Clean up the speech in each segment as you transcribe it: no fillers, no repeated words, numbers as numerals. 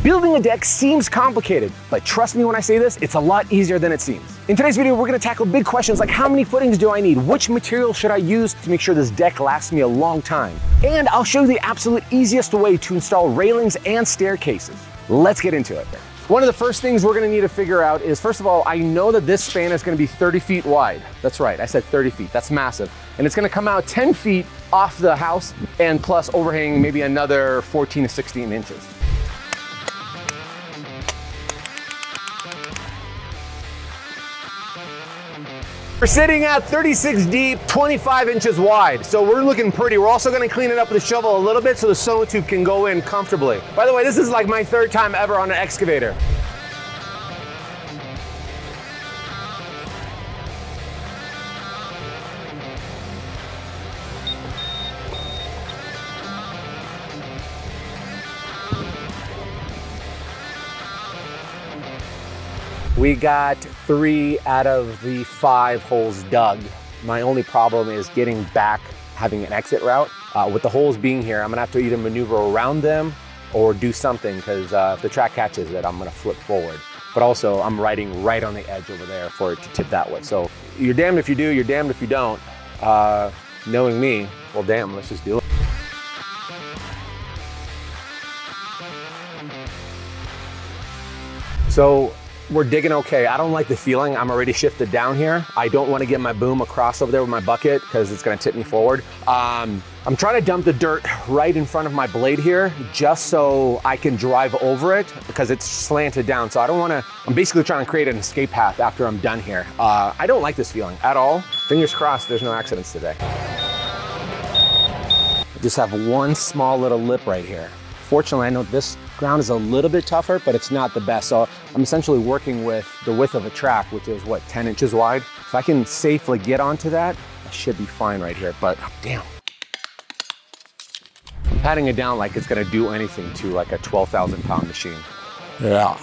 Building a deck seems complicated, but trust me when I say this, it's a lot easier than it seems. In today's video, we're gonna tackle big questions like how many footings do I need? Which material should I use to make sure this deck lasts me a long time? And I'll show you the absolute easiest way to install railings and staircases. Let's get into it. One of the first things we're gonna need to figure out is, first of all, I know that this span is gonna be 30 feet wide. That's right, I said 30 feet, that's massive. And it's gonna come out 10 feet off the house and plus overhang maybe another 14 to 16 inches. We're sitting at 36 deep, 25 inches wide. So we're looking pretty. We're also gonna clean it up with a shovel a little bit so the sonotube can go in comfortably. By the way, this is like my third time ever on an excavator. We got 3 out of the 5 holes dug. My only problem is getting back, having an exit route. With the holes being here, I'm gonna have to either maneuver around them or do something, because if the track catches it, I'm gonna flip forward. But also, I'm riding right on the edge over there for it to tip that way. So you're damned if you do, you're damned if you don't. Knowing me, well damn, let's just do it. So, we're digging okay. I don't like the feeling. I'm already shifted down here. I don't want to get my boom across over there with my bucket because it's going to tip me forward. I'm trying to dump the dirt right in front of my blade here just so I can drive over it because it's slanted down. So I don't want to, I'm basically trying to create an escape path after I'm done here. I don't like this feeling at all. Fingers crossed there's no accidents today. I just have one small little lip right here. Fortunately, I know this ground is a little bit tougher, but it's not the best. So I'm essentially working with the width of a track, which is what, 10 inches wide. If I can safely get onto that, I should be fine right here, but damn. I'm patting it down like it's gonna do anything to like a 12,000 pound machine. Yeah.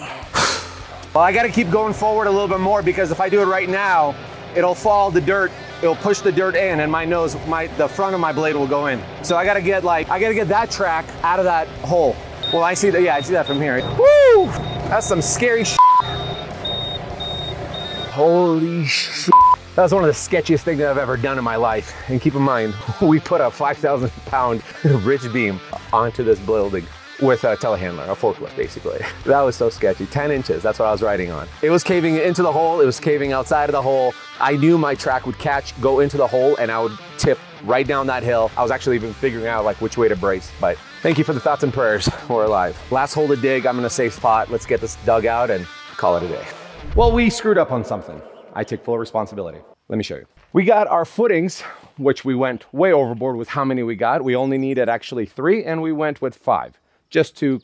Well, I gotta keep going forward a little bit more because if I do it right now, it'll fall the dirt, it'll push the dirt in and my nose, the front of my blade will go in. So I gotta get that track out of that hole. Well, I see that, yeah, I see that from here. Woo! That's some scary shit. Holy shit. That was one of the sketchiest things that I've ever done in my life. And keep in mind, we put a 5,000 pound ridge beam onto this building with a telehandler, a forklift basically. That was so sketchy, 10 inches, that's what I was riding on. It was caving into the hole, it was caving outside of the hole. I knew my track would go into the hole and I would tip right down that hill. I was actually even figuring out like which way to brace, but thank you for the thoughts and prayers, we're alive. Last hole to dig, I'm in a safe spot. Let's get this dug out and call it a day. Well, we screwed up on something. I take full responsibility. Let me show you. We got our footings, which we went way overboard with how many we got. We only needed actually 3 and we went with 5. Just to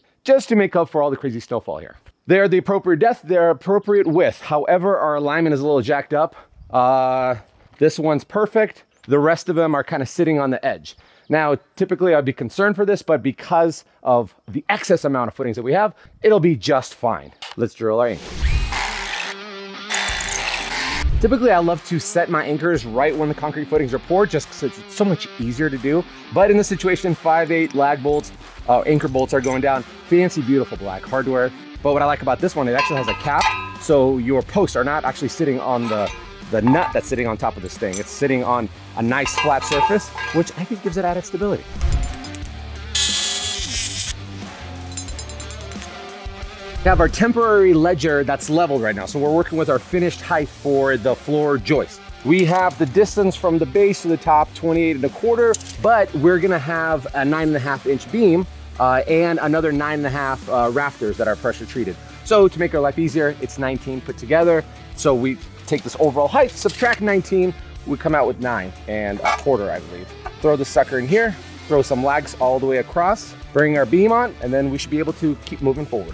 make up for all the crazy snowfall here. They're the appropriate depth, they're appropriate width. However, our alignment is a little jacked up. This one's perfect. The rest of them are kind of sitting on the edge. Now, typically I'd be concerned for this, but because of the excess amount of footings that we have, it'll be just fine. Let's drill our anchors. Typically, I love to set my anchors right when the concrete footings are poured, just because it's so much easier to do. But in this situation, 5/8 lag bolts, anchor bolts are going down. Fancy, beautiful black hardware. But what I like about this one, it actually has a cap, so your posts are not actually sitting on the nut that's sitting on top of this thing. It's sitting on a nice flat surface, which I think gives it added stability. We have our temporary ledger that's leveled right now. So we're working with our finished height for the floor joist. We have the distance from the base to the top, 28 1/4, but we're gonna have a 9.5 inch beam and another 9.5 rafters that are pressure treated. So to make our life easier, it's 19 put together. So we take this overall height, subtract 19, we come out with 9 1/4, I believe. Throw the sucker in here, throw some lags all the way across, bring our beam on, and then we should be able to keep moving forward.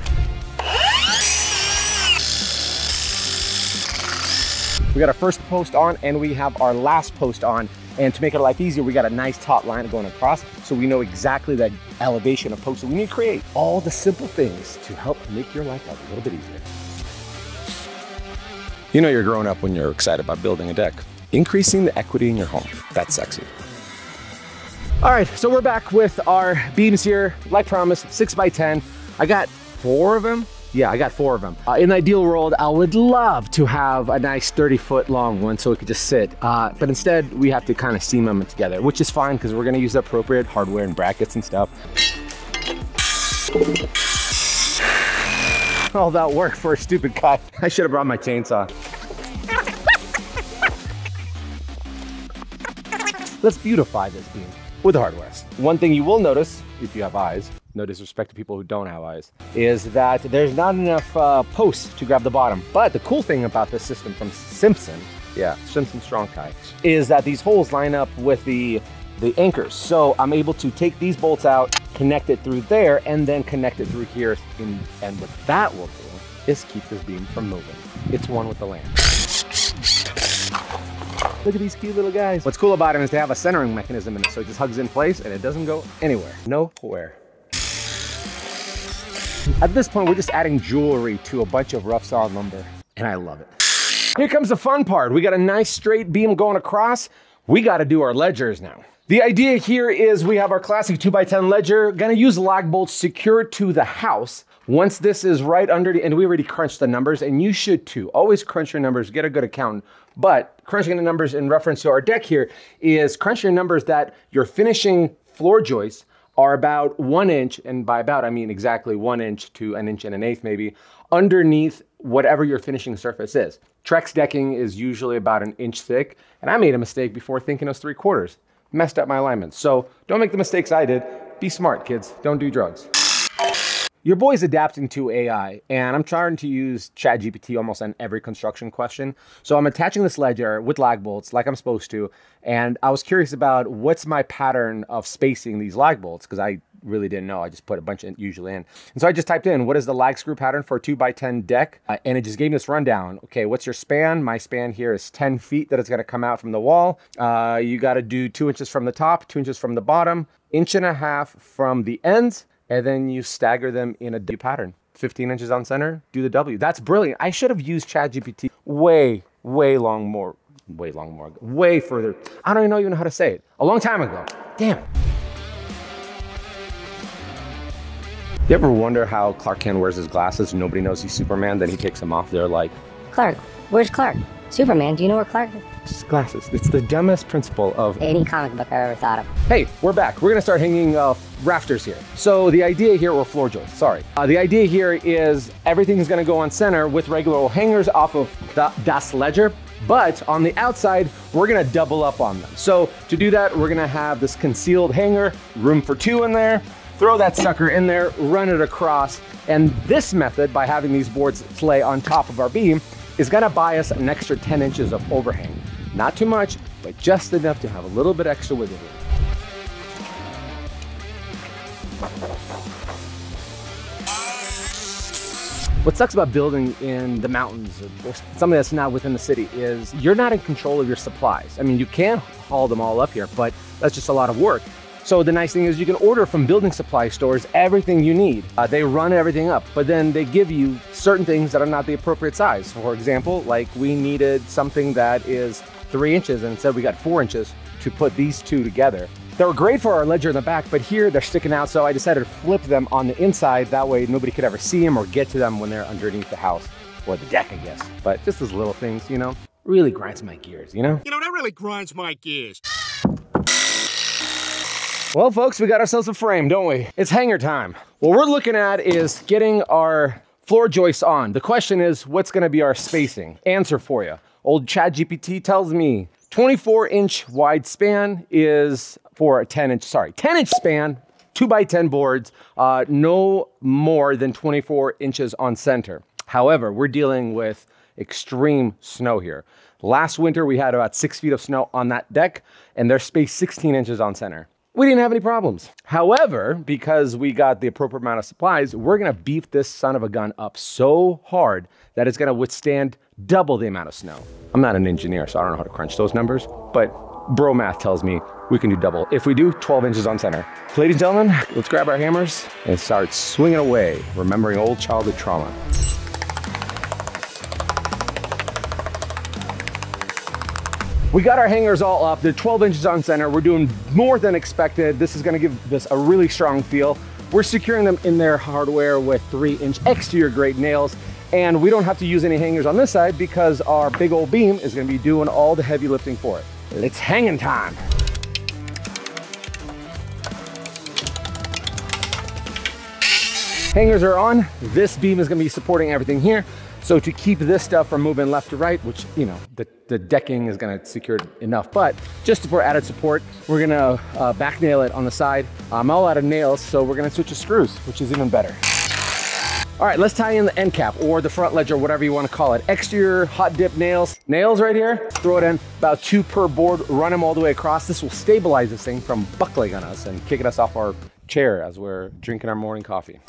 We got our first post on and we have our last post on. And to make our life easier, we got a nice taut line going across so we know exactly the elevation of posts that we need to create. All the simple things to help make your life a little bit easier. You know you're growing up when you're excited about building a deck. Increasing the equity in your home, that's sexy. All right, so we're back with our beams here. Like promised, 6x10. I got 4 of them. Yeah, I got 4 of them. In the ideal world, I would love to have a nice 30-foot long one so it could just sit. But instead, we have to kind of seam them together, which is fine because we're gonna use the appropriate hardware and brackets and stuff. All that work for a stupid cut. I should have brought my chainsaw. Let's beautify this beam with the hardware. One thing you will notice, if you have eyes, no disrespect to people who don't have eyes, is that there's not enough posts to grab the bottom. But the cool thing about this system from Simpson, yeah, Simpson Strong Tie, is that these holes line up with the anchors. So I'm able to take these bolts out, connect it through there, and then connect it through here. And what that will do is keep this beam from moving. It's one with the land. Look at these cute little guys. What's cool about them is they have a centering mechanism in it, so it just hugs in place and it doesn't go anywhere. Nowhere. At this point, we're just adding jewelry to a bunch of rough sawn lumber, and I love it. Here comes the fun part. We got a nice straight beam going across. We got to do our ledgers now. The idea here is we have our classic 2x10 ledger. Gonna use lag bolts secured to the house. Once this is right under the, and we already crunched the numbers, and you should too. Always crunch your numbers, get a good accountant. But crunching the numbers in reference to our deck here is crunch your numbers that your finishing floor joists are about 1 inch, and by about I mean exactly 1 inch to 1 1/8 inches maybe, underneath whatever your finishing surface is. Trex decking is usually about 1 inch thick, and I made a mistake before thinking it was 3/4. Messed up my alignment. So don't make the mistakes I did. Be smart, kids. Don't do drugs. Your boy's adapting to AI, and I'm trying to use ChatGPT almost on every construction question. So I'm attaching this ledger with lag bolts like I'm supposed to, and I was curious about what's my pattern of spacing these lag bolts, because I really didn't know. I just put a bunch usually in. And so I just typed in, what is the lag screw pattern for a 2x10 deck? And it just gave me this rundown. Okay, what's your span? My span here is 10 feet that it's gonna come out from the wall. You gotta do 2 inches from the top, 2 inches from the bottom, 1.5 inches from the ends, and then you stagger them in a W pattern. 15 inches on center, do the W. That's brilliant. I should have used ChatGPT way further. I don't even know how to say it. A long time ago. Damn. You ever wonder how Clark Kent wears his glasses and nobody knows he's Superman, then he takes them off, they're like, Clark, where's Clark? Superman, do you know where Clark is? It's glasses. It's the dumbest principle of any comic book I've ever thought of. Hey, we're back. We're gonna start hanging rafters here. So the idea here, or floor joists, sorry. The idea here is everything is gonna go on center with regular old hangers off of das ledger, but on the outside, we're gonna double up on them. So to do that, we're gonna have this concealed hanger, room for 2 in there, throw that sucker in there, run it across, and this method, by having these boards lay on top of our beam, is gonna buy us an extra 10 inches of overhang. Not too much, but just enough to have a little bit extra wiggle room. What sucks about building in the mountains or something that's not within the city is you're not in control of your supplies. I mean, you can haul them all up here, but that's just a lot of work. So the nice thing is you can order from building supply stores everything you need. They run everything up, but then they give you certain things that are not the appropriate size. For example, like we needed something that is 3 inches, and instead we got 4 inches to put these two together. They were great for our ledger in the back, but here they're sticking out, so I decided to flip them on the inside. That way nobody could ever see them or get to them when they're underneath the house or the deck, I guess. But just those little things, you know, really grinds my gears, you know? You know, that really grinds my gears. Well, folks, we got ourselves a frame, don't we? It's hanger time. What we're looking at is getting our floor joists on. The question is, what's gonna be our spacing? Answer for you. Old ChatGPT tells me 24-inch wide span is for a 10-inch span, 2x10 boards, no more than 24 inches on center. However, we're dealing with extreme snow here. Last winter, we had about 6 feet of snow on that deck, and they're spaced 16 inches on center. We didn't have any problems. However, because we got the appropriate amount of supplies, we're gonna beef this son of a gun up so hard that it's gonna withstand double the amount of snow. I'm not an engineer, so I don't know how to crunch those numbers, but bro math tells me we can do double. If we do, 12 inches on center. Ladies and gentlemen, let's grab our hammers and start swinging away, remembering old childhood trauma. We got our hangers all up. They're 12 inches on center. We're doing more than expected. This is gonna give this a really strong feel. We're securing them in their hardware with 3-inch exterior grade nails, and we don't have to use any hangers on this side because our big old beam is gonna be doing all the heavy lifting for it. It's hanging time. Hangers are on. This beam is gonna be supporting everything here. So to keep this stuff from moving left to right, which, you know, the decking is gonna secure it enough, but just for added support, we're gonna back nail it on the side. I'm all out of nails, so we're gonna switch to screws, which is even better. All right, let's tie in the end cap or the front ledge or whatever you wanna call it. Exterior hot dip nails. Nails right here, throw it in, about 2 per board, run them all the way across. This will stabilize this thing from buckling on us and kicking us off our chair as we're drinking our morning coffee.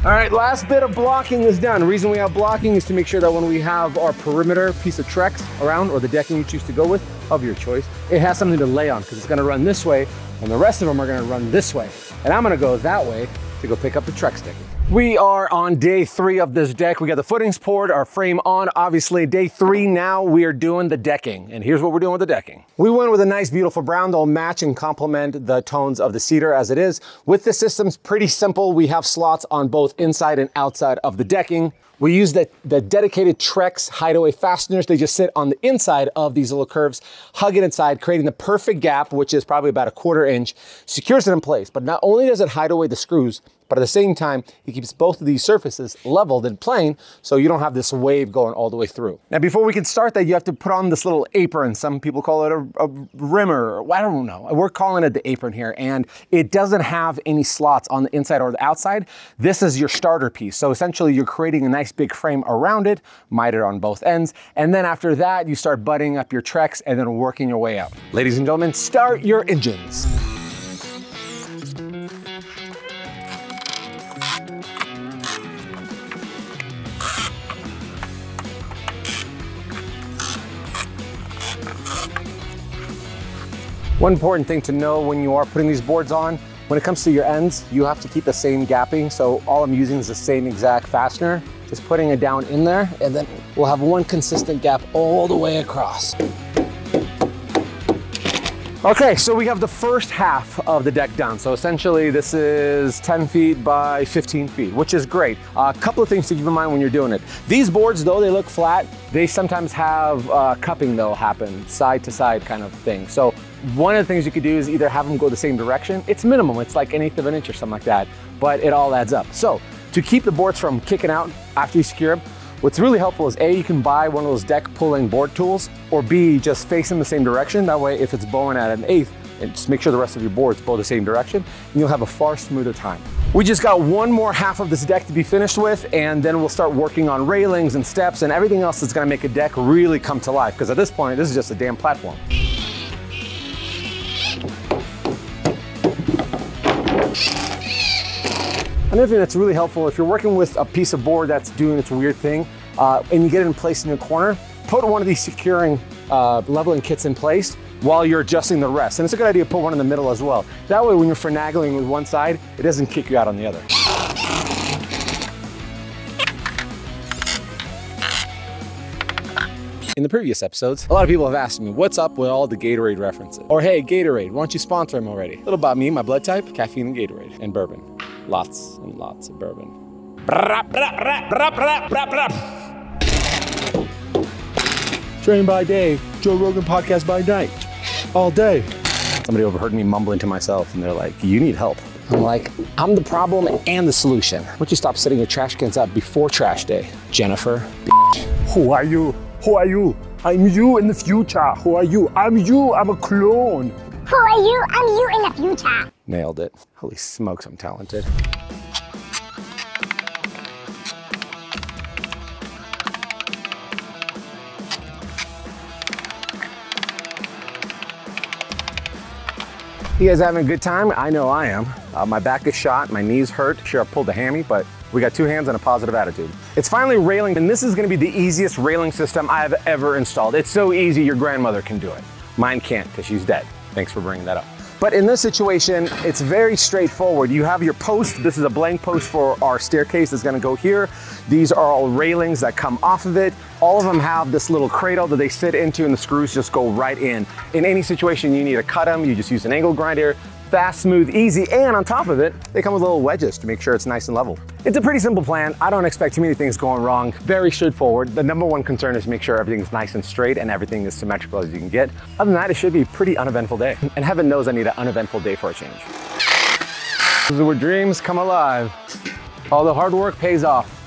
All right, last bit of blocking is done. The reason we have blocking is to make sure that when we have our perimeter piece of Trex around, or the decking you choose to go with, of your choice, it has something to lay on because it's gonna run this way and the rest of them are gonna run this way. And I'm gonna go that way to go pick up the Trex decking. We are on day 3 of this deck. We got the footings poured, our frame on, obviously. Day 3 now, we are doing the decking. And here's what we're doing with the decking. We went with a nice, beautiful brown that'll match and complement the tones of the cedar as it is. With the system's pretty simple. We have slots on both inside and outside of the decking. We use the dedicated Trex hideaway fasteners. They just sit on the inside of these little curves, hug it inside, creating the perfect gap, which is probably about a 1/4 inch, secures it in place. But not only does it hide away the screws, but at the same time, it keeps both of these surfaces leveled and plane, so you don't have this wave going all the way through. Now, before we can start that, you have to put on this little apron. Some people call it a rimmer, or I don't know. We're calling it the apron here, and it doesn't have any slots on the inside or the outside. This is your starter piece. So essentially, you're creating a nice big frame around it, mitered on both ends, and then after that, you start butting up your Trex and then working your way out. Ladies and gentlemen, start your engines. One important thing to know when you are putting these boards on, when it comes to your ends, you have to keep the same gapping. So all I'm using is the same exact fastener, just putting it down in there, and then we'll have one consistent gap all the way across. Okay, so we have the first half of the deck done. So essentially this is 10 feet by 15 feet, which is great. A couple of things to keep in mind when you're doing it. These boards, though they look flat, they sometimes have cupping that'll happen, side to side kind of thing. So one of the things you could do is either have them go the same direction. It's minimum, it's like 1/8 of an inch or something like that, but it all adds up. So to keep the boards from kicking out after you secure them, what's really helpful is A, you can buy one of those deck pulling board tools, or B, just face in the same direction. That way, if it's bowing at 1/8, and just make sure the rest of your boards bow the same direction, and you'll have a far smoother time. We just got one more half of this deck to be finished with, and then we'll start working on railings and steps and everything else that's gonna make a deck really come to life, because at this point, this is just a damn platform. Another thing that's really helpful, if you're working with a piece of board that's doing its weird thing, and you get it in place in your corner, put one of these securing leveling kits in place while you're adjusting the rest. And it's a good idea to put one in the middle as well. That way when you're finagling with one side, it doesn't kick you out on the other. In the previous episodes, a lot of people have asked me, what's up with all the Gatorade references? Or hey, Gatorade, why don't you sponsor them already? A little about me, my blood type, caffeine and Gatorade, and bourbon. Lots and lots of bourbon. Train by day, Joe Rogan podcast by night, all day. Somebody overheard me mumbling to myself and they're like, you need help. I'm like, I'm the problem and the solution. Why don't you stop setting your trash cans up before trash day, Jennifer? Who are you? Who are you? I'm you in the future. Who are you? I'm you, I'm a clone. Who are you? I'm you in the future. Nailed it. Holy smokes, I'm talented. You guys having a good time? I know I am. My back is shot, my knees hurt. Sure, I pulled a hammy, but we got 2 hands and a positive attitude. It's finally railing, and this is gonna be the easiest railing system I have ever installed. It's so easy, your grandmother can do it. Mine can't, because she's dead. Thanks for bringing that up. But in this situation, it's very straightforward. You have your post. This is a blank post for our staircase that's gonna go here. These are all railings that come off of it. All of them have this little cradle that they sit into and the screws just go right in. In any situation you need to cut them, you just use an angle grinder. Fast, smooth, easy, and on top of it, they come with little wedges to make sure it's nice and level. It's a pretty simple plan. I don't expect too many things going wrong. Very straightforward. The number one concern is make sure everything's nice and straight and everything is symmetrical as you can get. Other than that, it should be a pretty uneventful day. And heaven knows I need an uneventful day for a change. This is where dreams come alive. All the hard work pays off.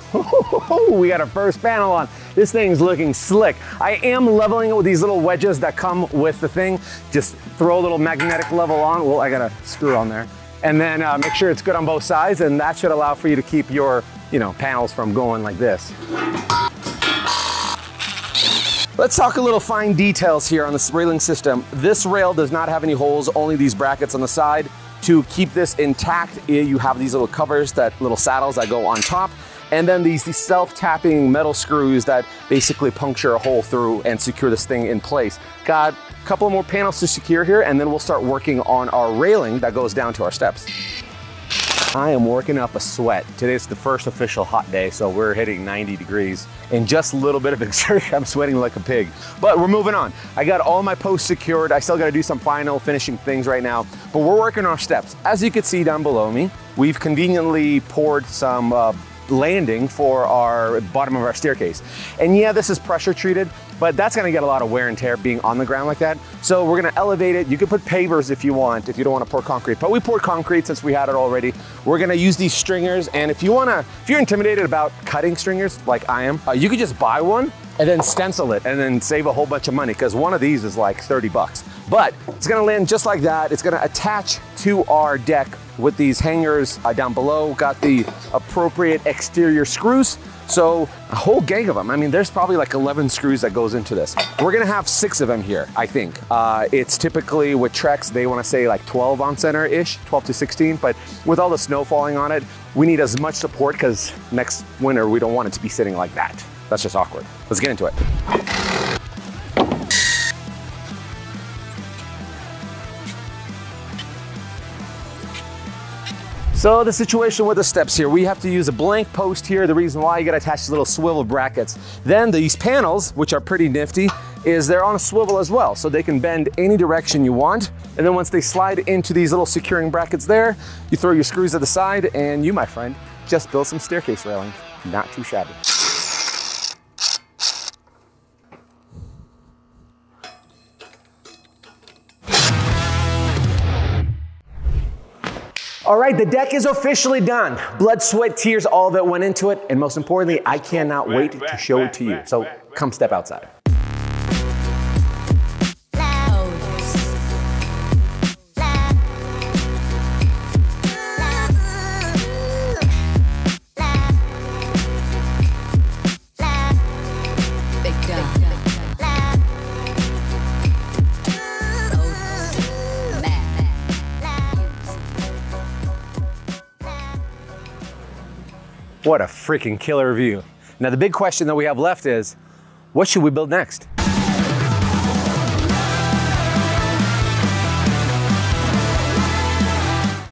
We got our first panel on. This thing's looking slick. I am leveling it with these little wedges that come with the thing. Just throw a little magnetic level on. Well, I got a screw on there. And then make sure it's good on both sides, and that should allow for you to keep your, panels from going like this. Let's talk a little fine details here on this railing system. This rail does not have any holes, only these brackets on the side. To keep this intact, you have these little covers, little saddles that go on top. And then these self-tapping metal screws that basically puncture a hole through and secure this thing in place. Got a couple more panels to secure here, and then we'll start working on our railing that goes down to our steps. I am working up a sweat. Today's the first official hot day, so we're hitting 90 degrees. And just a little bit of exertion, I'm sweating like a pig. But we're moving on. I got all my posts secured. I still gotta do some final finishing things right now, but we're working our steps. As you can see down below me, we've conveniently poured some landing for our bottom of our staircase. And yeah, this is pressure treated, but that's gonna get a lot of wear and tear being on the ground like that. So we're gonna elevate it. You can put pavers if you want, if you don't wanna pour concrete, but we poured concrete since we had it already. We're gonna use these stringers, and if you're intimidated about cutting stringers like I am, you could just buy one and then stencil it and then save a whole bunch of money, because one of these is like 30 bucks. But it's gonna land just like that. It's gonna attach to our deck with these hangers down below. Got the appropriate exterior screws. So a whole gang of them. I mean, there's probably like 11 screws that goes into this. We're gonna have 6 of them here, I think. It's typically with Trex, they wanna say like 12 on center-ish, 12 to 16, but with all the snow falling on it, we need as much support, because next winter, we don't want it to be sitting like that. That's just awkward. Let's get into it. So the situation with the steps here, we have to use a blank post here. The reason why, you gotta attach these little swivel brackets. Then these panels, which are pretty nifty, is they're on a swivel as well, so they can bend any direction you want. And then once they slide into these little securing brackets there, you throw your screws to the side, and you, my friend, just build some staircase railing. Not too shabby. All right, the deck is officially done. Blood, sweat, tears, all of it went into it. And most importantly, I cannot wait to show it to you. So come step outside. What a freaking killer view. Now the big question that we have left is, what should we build next?